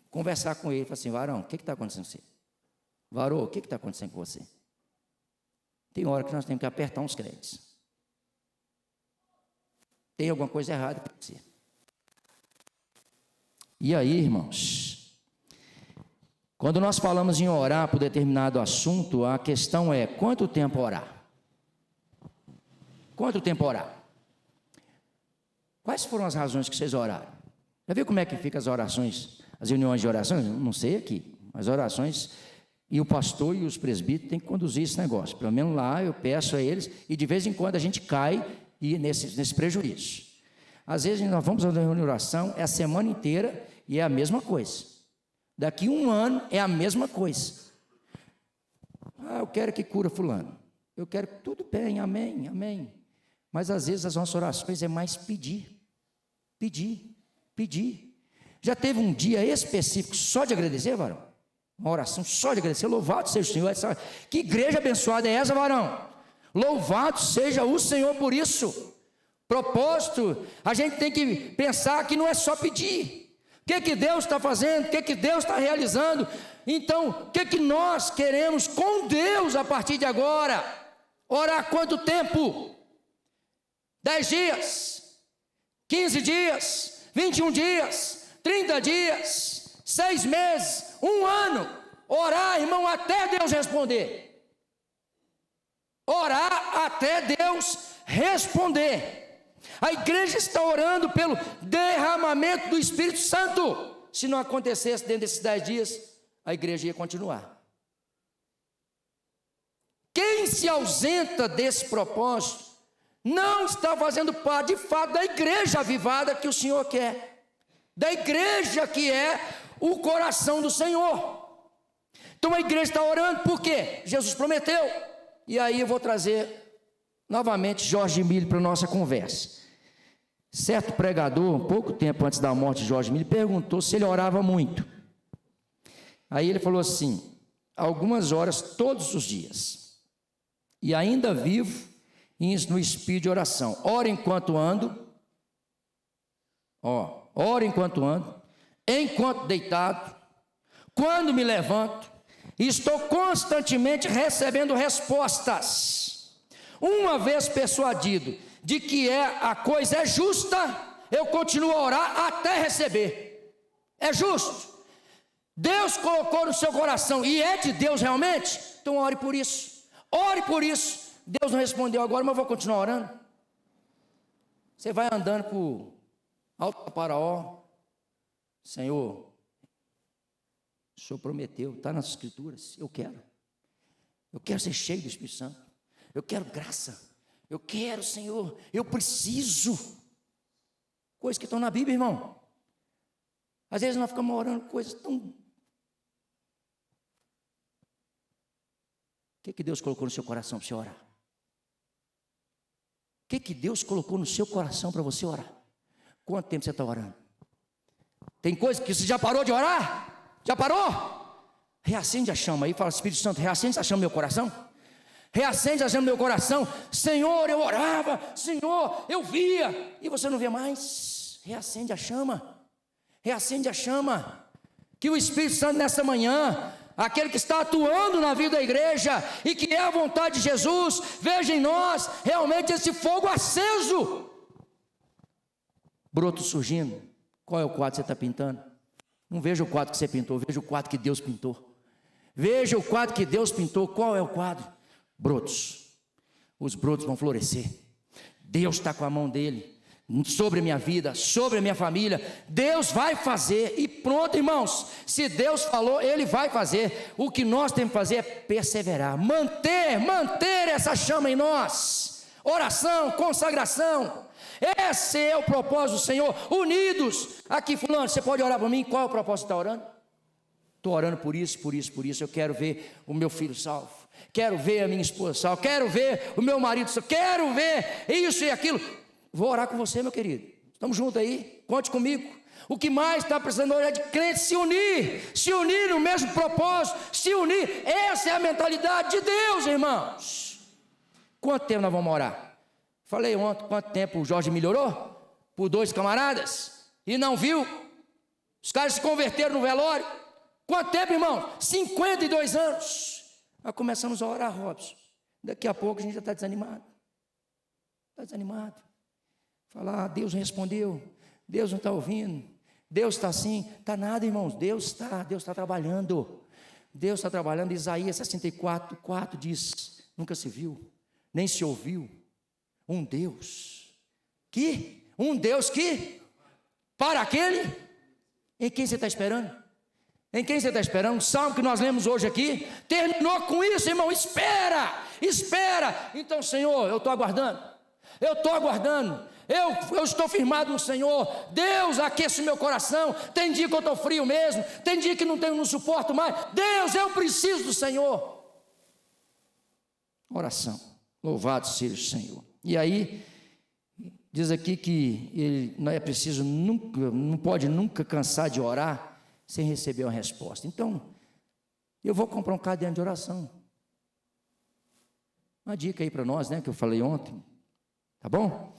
conversar com ele, falar assim, varão, o que está acontecendo com você? Varô, o que está acontecendo com você? Tem hora que nós temos que apertar uns crentes. Tem alguma coisa errada com você. E aí, irmãos, quando nós falamos em orar por determinado assunto, a questão é, quanto tempo orar? Quanto tempo orar? Quais foram as razões que vocês oraram? Já viu como é que ficam as orações, as reuniões de orações? Não sei aqui, as orações, e o pastor e os presbíteros têm que conduzir esse negócio. Pelo menos lá eu peço a eles, e de vez em quando a gente cai nesse prejuízo. Às vezes nós vamos a uma reunião de oração, é a semana inteira e é a mesma coisa. Daqui 1 ano é a mesma coisa. Eu quero que cura fulano. Eu quero que tudo bem, amém, amém. Mas às vezes as nossas orações é mais pedir. Já teve um dia específico só de agradecer, varão? Uma oração só de agradecer. Louvado seja o Senhor. Que igreja abençoada é essa, varão? Louvado seja o Senhor por isso. Propósito, a gente tem que pensar que não é só pedir. O que Deus está fazendo? O que Deus está realizando? Então, o que nós queremos com Deus a partir de agora? Orar quanto tempo? 10 dias, 15 dias, 21 dias, 30 dias, 6 meses, 1 ano. Orar, irmão, até Deus responder. Orar até Deus responder. A igreja está orando pelo derramamento do Espírito Santo. Se não acontecesse dentro desses 10 dias, a igreja ia continuar. Quem se ausenta desse propósito não está fazendo parte, de fato, da igreja avivada que o Senhor quer, da igreja que é o coração do Senhor. Então a igreja está orando, por quê? Jesus prometeu. E aí eu vou trazer novamente Jorge Mille para a nossa conversa. Certo pregador, pouco tempo antes da morte de Jorge Mille, perguntou se ele orava muito. Aí ele falou assim: algumas horas todos os dias, e ainda vivo no espírito de oração. Oro enquanto ando, oro enquanto ando, enquanto deitado, quando me levanto, e estou constantemente recebendo respostas. Uma vez persuadido de que a coisa é justa, eu continuo a orar até receber. É justo. Deus colocou no seu coração e é de Deus realmente, então ore por isso. Ore por isso. Deus não respondeu agora, mas eu vou continuar orando. Você vai andando por Alto Paraó. Senhor, o Senhor prometeu, está nas Escrituras. Eu quero ser cheio do Espírito Santo. Eu quero graça. Eu quero, Senhor, eu preciso. Coisas que estão na Bíblia, irmão. Às vezes nós ficamos orando coisas tão... O que Deus colocou no seu coração para você orar? O que Deus colocou no seu coração para você orar? Quanto tempo você está orando? Tem coisa que você já parou de orar? Já parou? Reacende a chama aí, fala: Espírito Santo, reacende a chama no meu coração. Reacende a chama no meu coração. Senhor, eu orava, Senhor, eu via, e você não vê mais. Reacende a chama. Reacende a chama. Que o Espírito Santo nessa manhã, aquele que está atuando na vida da igreja e que é a vontade de Jesus, veja em nós realmente esse fogo aceso. Broto surgindo. Qual é o quadro que você está pintando? Não veja o quadro que você pintou, veja o quadro que Deus pintou. Veja o quadro que Deus pintou. Qual é o quadro? Brotos. Os brotos vão florescer. Deus está com a mão dele sobre a minha vida, sobre a minha família. Deus vai fazer, e pronto, irmãos. Se Deus falou, Ele vai fazer. O que nós temos que fazer é perseverar, manter essa chama em nós. Oração, consagração. Esse é o propósito do Senhor. Unidos. Aqui, fulano, você pode orar por mim? Qual é o propósito que está orando? Estou orando por isso. Eu quero ver o meu filho salvo, quero ver a minha esposa salva, quero ver o meu marido salvo, quero ver isso e aquilo. Vou orar com você, meu querido. Estamos juntos aí, conte comigo. O que mais está precisando hoje é de crentes se unir no mesmo propósito, se unir. Essa é a mentalidade de Deus, irmãos. Quanto tempo nós vamos orar? Falei ontem, quanto tempo o Jorge melhorou? Por 2 camaradas, e não viu. Os caras se converteram no velório. Quanto tempo, irmão? 52 anos. Nós começamos a orar, Robson. Daqui a pouco a gente já está desanimado. Falar: Deus não respondeu, Deus não está ouvindo, Deus está assim. Está nada, irmãos. Deus está trabalhando. Deus está trabalhando. Isaías 64:4 diz: nunca se viu, nem se ouviu um Deus que para aquele em quem você está esperando. Em quem você está esperando? O salmo que nós lemos hoje aqui terminou com isso, irmão. Espera. Então, Senhor, eu estou aguardando. eu estou aguardando, eu estou firmado no Senhor. Deus aquece o meu coração. Tem dia que eu estou frio mesmo, tem dia que não suporto mais. Deus, eu preciso do Senhor. Oração, louvado seja o Senhor. E aí diz aqui que ele não é preciso nunca, não pode nunca cansar de orar sem receber uma resposta. Então, eu vou comprar um caderno de oração. Uma dica aí para nós, né, que eu falei ontem, tá bom?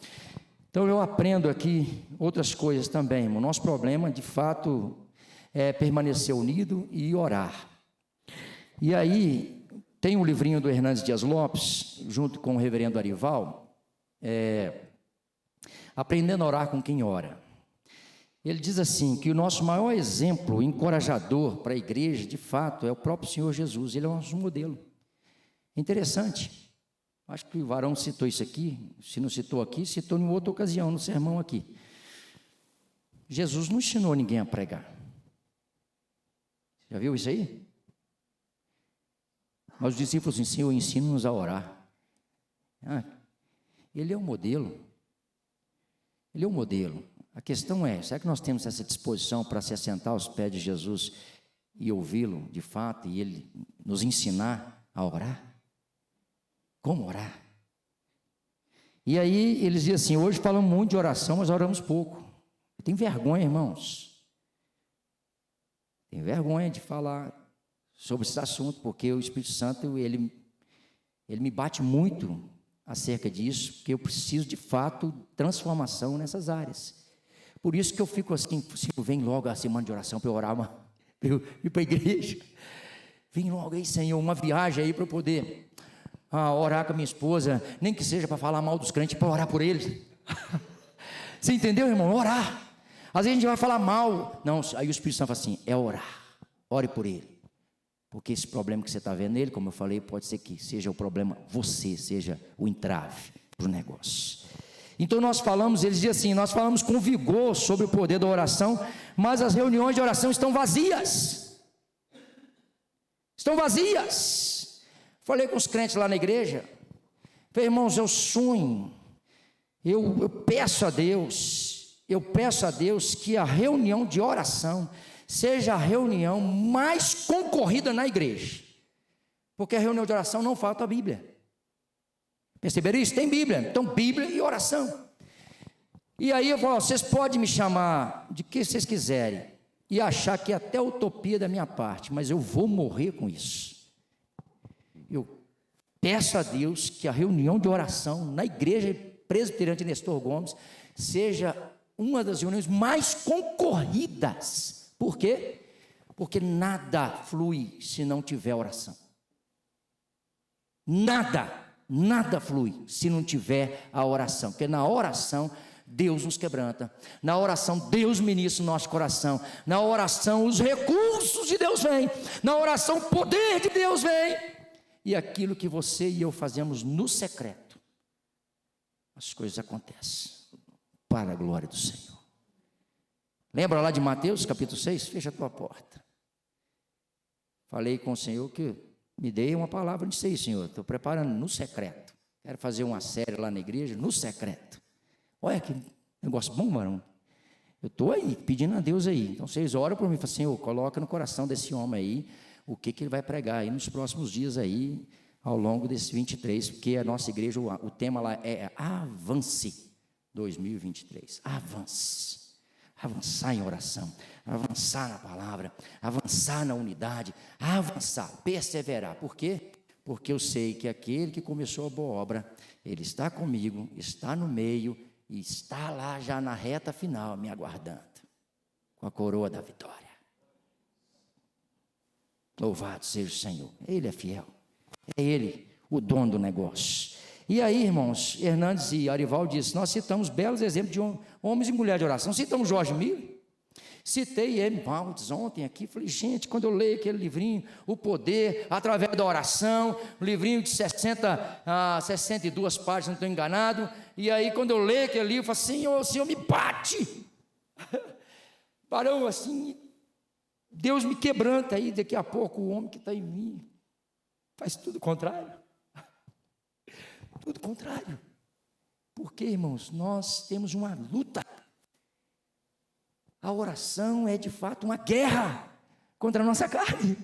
Então eu aprendo aqui outras coisas também. O nosso problema, de fato, é permanecer unido e orar. E aí, tem um livrinho do Hernandes Dias Lopes, junto com o reverendo Arival, Aprendendo a Orar com Quem Ora. Ele diz assim, que o nosso maior exemplo encorajador para a igreja, de fato, é o próprio Senhor Jesus. Ele é o nosso modelo. Interessante. Acho que o varão citou isso aqui. Se não citou aqui, citou em outra ocasião, no sermão aqui. Jesus não ensinou ninguém a pregar. Já viu isso aí? Mas os discípulos assim, Senhor, ensina-nos a orar. Ele é o modelo. Ele é o modelo. A questão é, será que nós temos essa disposição para se assentar aos pés de Jesus e ouvi-lo de fato, e ele nos ensinar a orar? Como orar? E aí eles dizem assim, hoje falamos muito de oração, mas oramos pouco. Tem vergonha, irmãos. Tem vergonha de falar sobre esse assunto, porque o Espírito Santo, ele me bate muito acerca disso, porque eu preciso de fato transformação nessas áreas. Por isso que eu fico assim, vem logo a semana de oração para eu orar, para eu ir para a igreja. Vem logo aí, Senhor, uma viagem aí para eu poder orar com a minha esposa, nem que seja para falar mal dos crentes, para orar por eles. Você entendeu, irmão? Orar. Às vezes a gente vai falar mal. Não, aí o Espírito Santo fala assim, é orar. Ore por ele. Porque esse problema que você está vendo nele, como eu falei, pode ser que seja o problema, você seja o entrave para o negócio. Então nós falamos, eles dizem assim, nós falamos com vigor sobre o poder da oração, mas as reuniões de oração estão vazias. Estão vazias. Falei com os crentes lá na igreja, falei, irmãos, eu sonho, eu peço a Deus que a reunião de oração seja a reunião mais concorrida na igreja, porque a reunião de oração não falta a Bíblia. Perceberam isso? Tem Bíblia, então Bíblia e oração. E aí eu falo, vocês podem me chamar de que vocês quiserem, e achar que é até utopia da minha parte, mas eu vou morrer com isso. Eu peço a Deus que a reunião de oração na igreja presbiteriana de Nestor Gomes seja uma das reuniões mais concorridas. Por quê? Porque nada flui se não tiver oração. Nada flui se não tiver a oração. Porque na oração Deus nos quebranta. Na oração Deus ministra o nosso coração. Na oração os recursos de Deus vêm. Na oração o poder de Deus vem. E aquilo que você e eu fazemos no secreto, as coisas acontecem para a glória do Senhor. Lembra lá de Mateus capítulo 6? Fecha a tua porta. Falei com o Senhor que me dei uma palavra de 6, Senhor. Estou preparando no secreto. Quero fazer uma série lá na igreja no secreto. Olha que negócio bom, varão. Eu estou aí pedindo a Deus aí. Então vocês oram por mim e falam, Senhor, coloca no coração desse homem aí o que ele vai pregar aí nos próximos dias aí, ao longo desse 23, porque a nossa igreja, o tema lá é Avance 2023. Avance. Avançar em oração, avançar na palavra, avançar na unidade, avançar, perseverar. Por quê? Porque eu sei que aquele que começou a boa obra, ele está comigo, está no meio e está lá já na reta final me aguardando, com a coroa da vitória. Louvado seja o Senhor, Ele é fiel, é Ele o dono do negócio. E aí, irmãos, Hernandes e Arival disse, nós citamos belos exemplos de homens e mulheres de oração. Citamos Jorge Miller, citei M. Valdes ontem aqui, falei, gente, quando eu leio aquele livrinho, O Poder, através da oração, um livrinho de 62 páginas, não estou enganado, e aí quando eu leio aquele livro, eu falo, Senhor me bate, parou assim, Deus me quebranta, aí daqui a pouco o homem que está em mim, faz tudo o contrário. Tudo contrário. Por Porque, irmãos, nós temos uma luta. A oração é de fato uma guerra contra a nossa carne.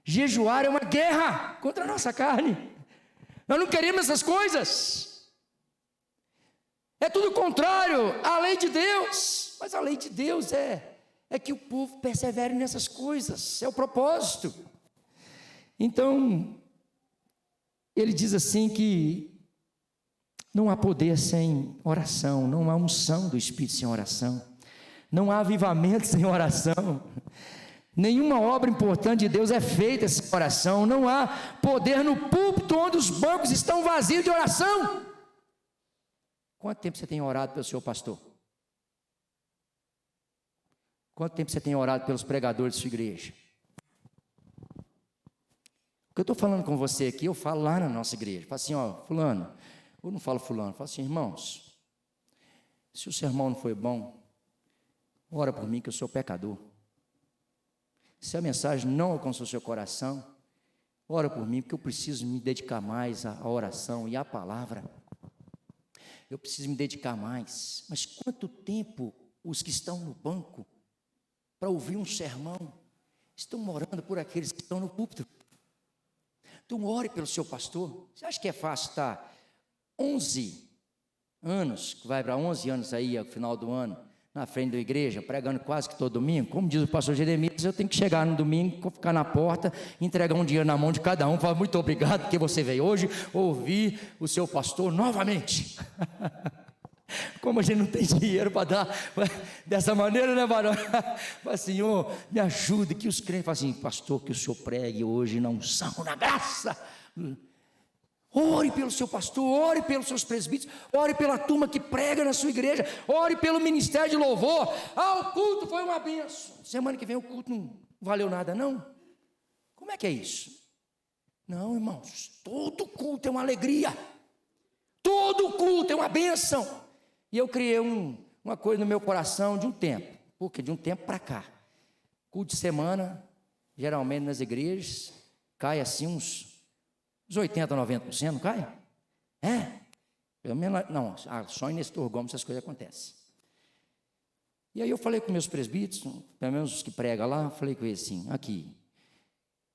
Jejuar é uma guerra contra a nossa carne. Nós não queremos essas coisas. É tudo contrário à lei de Deus. Mas a lei de Deus é que o povo persevere nessas coisas. É o propósito. Então, ele diz assim que não há poder sem oração, não há unção do Espírito sem oração, não há avivamento sem oração, nenhuma obra importante de Deus é feita sem oração, não há poder no púlpito onde os bancos estão vazios de oração. Quanto tempo você tem orado pelo seu pastor? Quanto tempo você tem orado pelos pregadores de sua igreja? O que eu estou falando com você aqui, eu falo lá na nossa igreja. Eu falo assim, ó, fulano, eu não falo fulano, eu falo assim, irmãos, se o sermão não foi bom, ora por mim que eu sou pecador. Se a mensagem não alcançou seu coração, ora por mim, porque eu preciso me dedicar mais à oração e à palavra. Eu preciso me dedicar mais. Mas quanto tempo os que estão no banco para ouvir um sermão estão orando por aqueles que estão no púlpito? Então ore pelo seu pastor. Você acha que é fácil estar 11 anos, que vai para 11 anos aí, ao final do ano, na frente da igreja, pregando quase que todo domingo? Como diz o pastor Jeremias, eu tenho que chegar no domingo, ficar na porta, entregar um dinheiro na mão de cada um, falar muito obrigado, porque você veio hoje ouvir o seu pastor novamente. Como a gente não tem dinheiro para dar dessa maneira, né, varão? Fala, Senhor, me ajude, que os crentes falam assim, pastor, que o senhor pregue hoje na unção, na graça. Ore pelo seu pastor, ore pelos seus presbíteros, ore pela turma que prega na sua igreja, ore pelo ministério de louvor. O culto foi uma bênção. Semana que vem o culto não valeu nada, não? Como é que é isso? Não, irmãos, todo culto é uma alegria, todo culto é uma bênção. E eu criei uma coisa no meu coração de um tempo, porque de um tempo para cá, culto de semana, geralmente nas igrejas, cai assim uns 80%, 90%, não cai? Pelo menos, não, só em Nestor Gomes essas coisas acontecem. E aí eu falei com meus presbíteros, pelo menos os que pregam lá, falei com eles assim, aqui,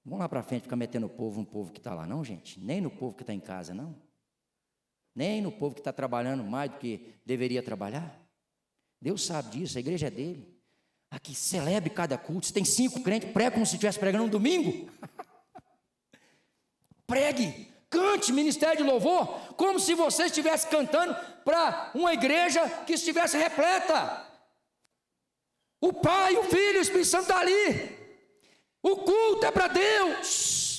vamos lá para frente ficar metendo um povo que está lá, não, gente? Nem no povo que está em casa, não? Nem no povo que está trabalhando mais do que deveria trabalhar? Deus sabe disso, a igreja é dele. Aqui, celebre cada culto. Se tem 5 crentes, prega como se estivesse pregando um domingo. Pregue, cante ministério de louvor, como se você estivesse cantando para uma igreja que estivesse repleta. O Pai, o Filho e o Espírito Santo estão ali. O culto é para Deus.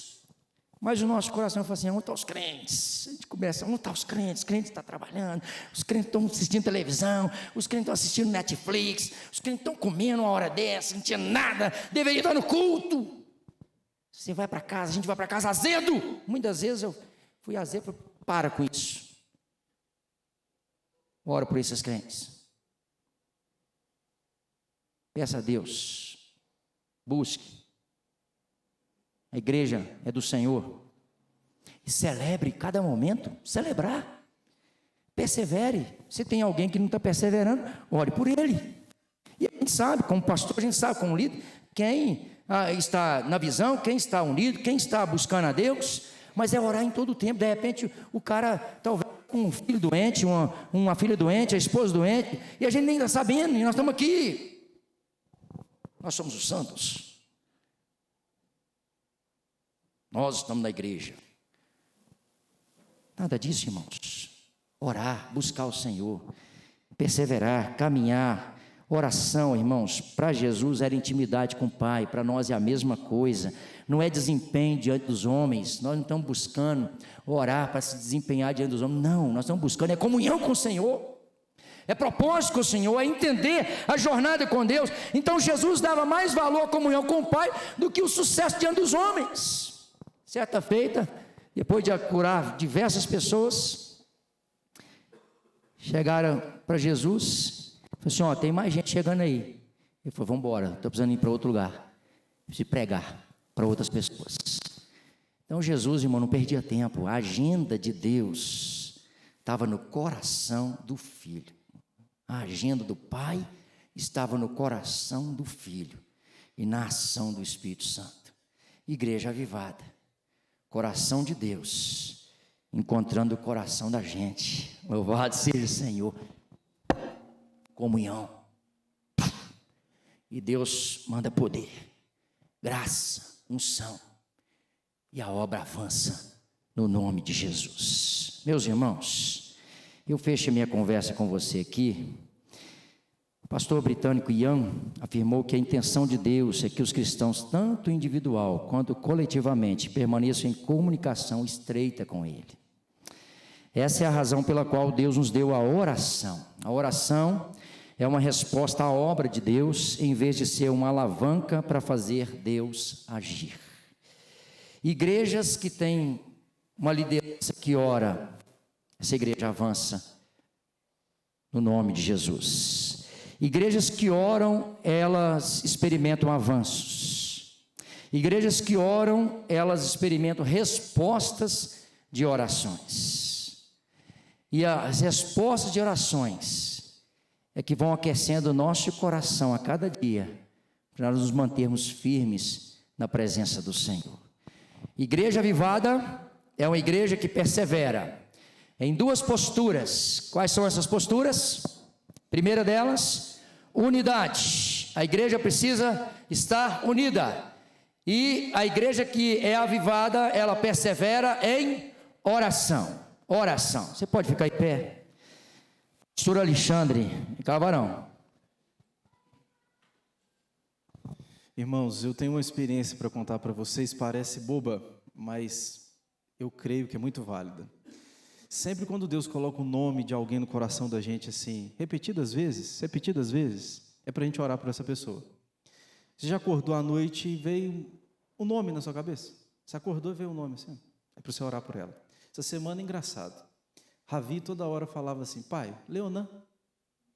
Mas o nosso coração fala assim, onde estão os crentes? A gente começa, onde estão os crentes? Os crentes estão trabalhando, os crentes estão assistindo televisão, os crentes estão assistindo Netflix, os crentes estão comendo uma hora dessa, não tinha nada, deveria estar no culto. Você vai para casa, a gente vai para casa azedo. Muitas vezes eu fui azedo, para com isso. Ora por esses crentes. Peça a Deus, busque. A igreja é do Senhor. E celebre cada momento, celebrar. Persevere. Se tem alguém que não está perseverando, ore por ele. E a gente sabe, como pastor, a gente sabe, como líder, quem está na visão, quem está unido, quem está buscando a Deus, mas é orar em todo o tempo. De repente o cara talvez com um filho doente, uma filha doente, a esposa doente, e a gente nem está sabendo, e nós estamos aqui. Nós somos os santos. Nós estamos na igreja. Nada disso, irmãos. Orar, buscar o Senhor, perseverar, caminhar. Oração, irmãos, para Jesus era intimidade com o Pai, para nós é a mesma coisa. Não é desempenho diante dos homens. Nós não estamos buscando orar para se desempenhar diante dos homens. Não, nós estamos buscando comunhão com o Senhor. É propósito com o Senhor, é entender a jornada com Deus. Então Jesus dava mais valor à comunhão com o Pai do que o sucesso diante dos homens. Certa feita, depois de curar diversas pessoas, chegaram para Jesus, falou assim, tem mais gente chegando aí. Ele falou, vamos embora, estou precisando ir para outro lugar, preciso pregar para outras pessoas. Então Jesus, irmão, não perdia tempo, a agenda de Deus estava no coração do Filho. A agenda do Pai estava no coração do Filho e na ação do Espírito Santo. Igreja avivada, coração de Deus, encontrando o coração da gente. Louvado seja o Senhor. Comunhão. E Deus manda poder, graça, unção, e a obra avança no nome de Jesus. Meus irmãos, eu fecho a minha conversa com você aqui. O pastor britânico Ian afirmou que a intenção de Deus é que os cristãos, tanto individual quanto coletivamente, permaneçam em comunicação estreita com Ele. Essa é a razão pela qual Deus nos deu a oração. A oração é uma resposta à obra de Deus, em vez de ser uma alavanca para fazer Deus agir. Igrejas que têm uma liderança que ora, essa igreja avança no nome de Jesus. Igrejas que oram, elas experimentam avanços. Igrejas que oram, elas experimentam respostas de orações. E as respostas de orações é que vão aquecendo o nosso coração a cada dia, para nós nos mantermos firmes na presença do Senhor. Igreja avivada é uma igreja que persevera em duas posturas. Quais são essas posturas? Primeira delas, unidade. A igreja precisa estar unida. E a igreja que é avivada, ela persevera em oração. Oração. Você pode ficar em pé? Pastor Alexandre Cavarão. Irmãos, eu tenho uma experiência para contar para vocês, parece boba, mas eu creio que é muito válida. Sempre quando Deus coloca o nome de alguém no coração da gente assim, repetidas vezes, é para a gente orar por essa pessoa. Você já acordou à noite e veio o nome na sua cabeça? Você acordou e veio o nome assim? É para você orar por ela. Essa semana é engraçado. Ravi toda hora falava assim, pai, Leonan,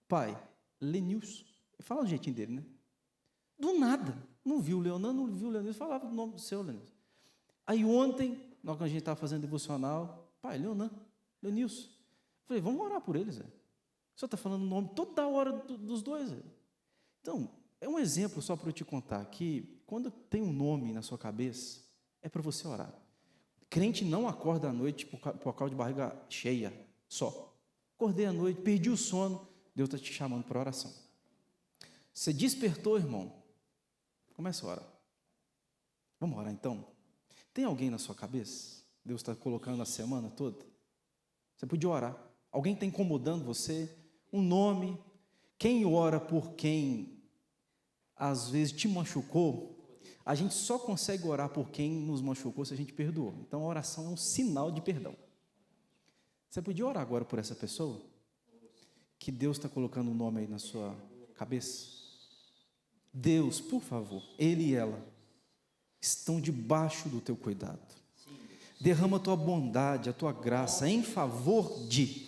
pai, Lenilson. Ele fala o jeitinho dele, né? Do nada, não viu o Leonan, não viu o Lenilson, falava o nome do seu Lenilson. Aí ontem, na hora que a gente estava fazendo devocional, pai, Leonan, Lenilson. Falei, vamos orar por eles, velho. O senhor está falando o nome toda hora dos dois, velho. Então, é um exemplo só para eu te contar que quando tem um nome na sua cabeça, é para você orar. Crente não acorda à noite por causa de barriga cheia, só. Acordei à noite, perdi o sono, Deus está te chamando para oração. Você despertou, irmão, começa a orar. Vamos orar então? Tem alguém na sua cabeça? Deus está colocando a semana toda? Você podia orar. Alguém está incomodando você? Um nome? Quem ora por quem às vezes te machucou? A gente só consegue orar por quem nos machucou se a gente perdoou. Então, a oração é um sinal de perdão. Você podia orar agora por essa pessoa? Que Deus está colocando um nome aí na sua cabeça? Deus, por favor, ele e ela estão debaixo do teu cuidado. Derrama a tua bondade, a tua graça em favor de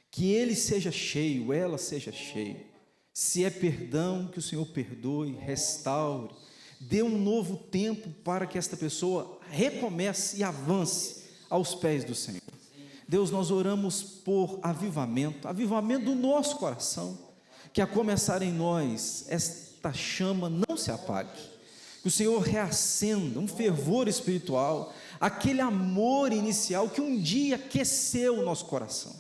que ele seja cheio, ela seja cheia. Se é perdão, que o Senhor perdoe, restaure. Dê um novo tempo para que esta pessoa recomece e avance aos pés do Senhor. Deus, nós oramos por avivamento do nosso coração, que a começar em nós, esta chama não se apague, que o Senhor reacenda um fervor espiritual, aquele amor inicial que um dia aqueceu o nosso coração,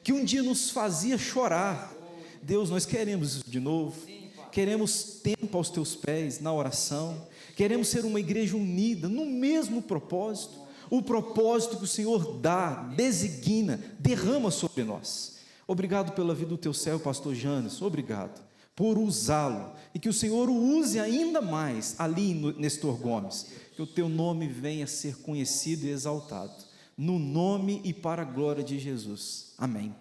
que um dia nos fazia chorar. Deus, nós queremos isso de novo. Queremos tempo aos teus pés na oração, queremos ser uma igreja unida no mesmo propósito, o propósito que o Senhor dá, designa, derrama sobre nós. Obrigado pela vida do teu servo, pastor Janes, obrigado por usá-lo, e que o Senhor o use ainda mais ali no Nestor Gomes, que o teu nome venha a ser conhecido e exaltado, no nome e para a glória de Jesus, amém.